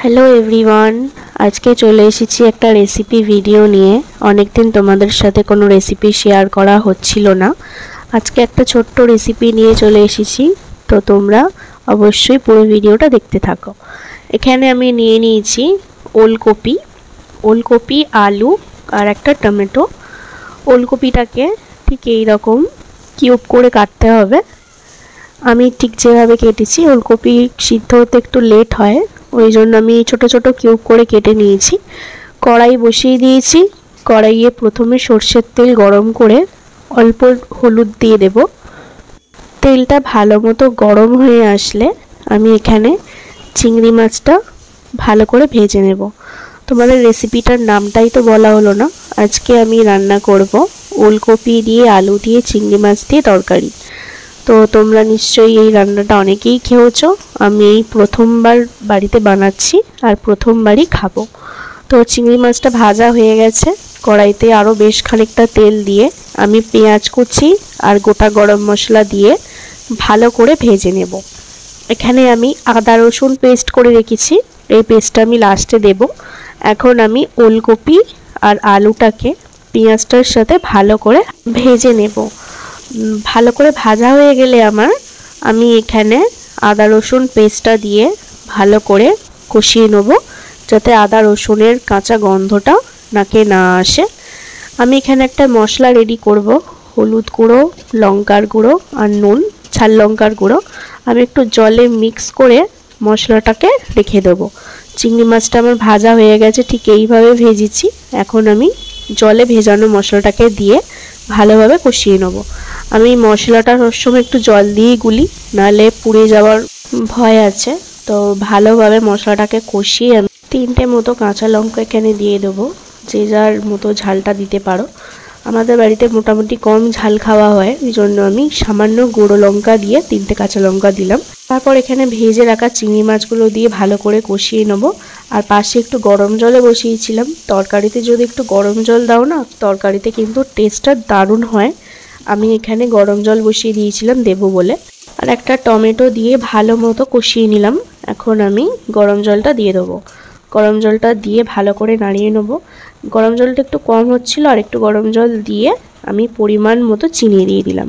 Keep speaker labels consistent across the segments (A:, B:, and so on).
A: Hello everyone, आज के चले एसेছি একটা রেসিপি ভিডিও নিয়ে। অনেক দিন তোমাদের সাথে কোনো রেসিপি শেয়ার করা হচ্ছিল না। আজকে একটা ছোট্ট রেসিপি নিয়ে চলে এসেছি, তো তোমরা অবশ্যই পুরো ভিডিওটা দেখতে থাকো। এখানে আমি নিয়ে নিয়েছি ওলকপি, আলু আর একটা টমেটো। ওলকপিটাকে ঠিক এই রকম কিউব করে কাটতে হবে। আমি ঠিক যেভাবে কেটেছি, ওলকপি সিদ্ধ হতে একটু লেট হয়, ওই জন্য আমি ছোট ছোট কিউব করে কেটে নিয়েছি। কড়াই বসিয়ে দিয়েছি। কড়াইয়ে প্রথমে সরষের তেল গরম করে অল্প হলুদ দিয়ে দেব। তেলটা ভালো মতো গরম হয়ে আসলে আমি এখানে চিংড়ি মাছটা ভালো করে ভেজে নেব। তোমাদের রেসিপিটার নামটাই তো বলা হলো না। আজকে আমি রান্না করব ওলকপি দিয়ে আলু দিয়ে চিংড়ি মাছ দিয়ে তরকারি। তো তোমরা নিশ্চয়ই এই রান্নাটা অনেকেই খেয়েছো। আমি এই প্রথমবার বাড়িতে বানাচ্ছি আর প্রথমবারই খাবো। তো চিংড়ি মাছটা ভাজা হয়ে গেছে। কড়াইতে আরও বেশ খানিকটা তেল দিয়ে আমি পেঁয়াজ কুচি আর গোটা গরম মশলা দিয়ে ভালো করে ভেজে নেব। এখানে আমি আদা রসুন পেস্ট করে রেখেছি, এই পেস্টটা আমি লাস্টে দেব। এখন আমি ওলকপি আর আলুটাকে পেঁয়াজটার সাথে ভালো করে ভেজে নেব। ভালো করে ভাজা হয়ে গেলে আমি এখানে আদা রসুন পেস্টটা দিয়ে ভালো করে কষিয়ে নেব, যাতে আদা রসুনের কাঁচা গন্ধটা নাকে না আসে। আমি এখানে একটা মশলা রেডি করব। হলুদ গুঁড়ো, লঙ্কার গুঁড়ো আর নুন, ঝাল লঙ্কার গুঁড়ো আমি একটু জলে মিক্স করে মশলাটাকে রেখে দেবো। চিংড়ি মাছটা আমার ভাজা হয়ে গেছে, ঠিক এইভাবে ভেজেছি। এখন আমি জলে ভেজানো মশলাটাকে দিয়ে ভালোভাবে কষিয়ে নেব। আমি মশলাটা সবসময় একটু জল দিয়েই গুলি, নাহলে পুড়ে যাওয়ার ভয় আছে। তো ভালোভাবে মশলাটাকে কষিয়ে আমি 3টে মতো কাঁচা লঙ্কা এখানে দিয়ে দেবো। যে যার মতো ঝালটা দিতে পারো। আমাদের বাড়িতে মোটামুটি কম ঝাল খাওয়া হয়, এই জন্য আমি সামান্য গুঁড়ো লঙ্কা দিয়ে 3টে কাঁচা লঙ্কা দিলাম। তারপর এখানে ভেজে রাখা চিংড়ি মাছগুলো দিয়ে ভালো করে কষিয়ে নেব। আর পাশে একটু গরম জলে বসিয়েছিলাম। তরকারিতে যদি একটু গরম জল দাও না, তরকারিতে কিন্তু টেস্টটা দারুণ হয়। আমি এখানে গরম জল বসিয়ে দিয়েছিলাম দেবো বলে। আর একটা টমেটো দিয়ে ভালো মতো কষিয়ে নিলাম। এখন আমি গরম জলটা দিয়ে দেবো। গরম জলটা দিয়ে ভালো করে নাড়িয়ে নেব। গরম জলটা একটু কম হচ্ছিল, আর একটু গরম জল দিয়ে আমি পরিমাণ মতো চিনি দিয়ে দিলাম।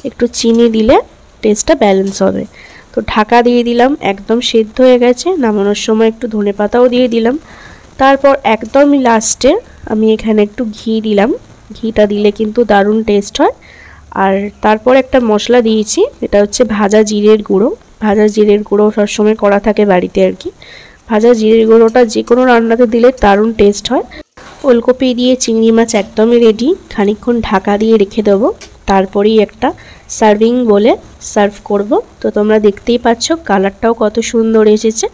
A: একটু চিনি দিলে টেস্টটা ব্যালেন্স হবে। তো ঢাকা দিয়ে দিলাম, একদম সেদ্ধ হয়ে গেছে। নামানোর সময় একটু ধনেপাতাও দিয়ে দিলাম। তারপর একদম লাস্টে আমি এখানে একটু ঘি দিলাম। ঘিটা দিলে কিন্তু দারুণ টেস্ট হয়। আর তারপর একটা মশলা দিয়েছি, এটা হচ্ছে ভাজা জিরের গুঁড়ো। ভাজা জিরের গুঁড়ো সবসময় করা থাকে বাড়িতে আর কি। ভাজা জিরের গুঁড়োটা যে কোনো রান্নাতে দিলে দারুণ টেস্ট হয়। ওলকপি দিয়ে চিংড়ি মাছ একদমই রেডি। খানিকক্ষণ ঢাকা দিয়ে রেখে দেবো। তারপরেই একটা সার্ভিং বলে সার্ভ করব। তো তোমরা দেখতেই পাচ্ছ কালারটাও কত সুন্দর এসেছে।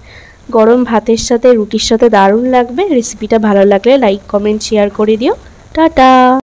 A: গরম ভাতের সাথে, রুটির সাথে দারুণ লাগবে। রেসিপিটা ভালো লাগলে লাইক, কমেন্ট, শেয়ার করে দিও। টাটা।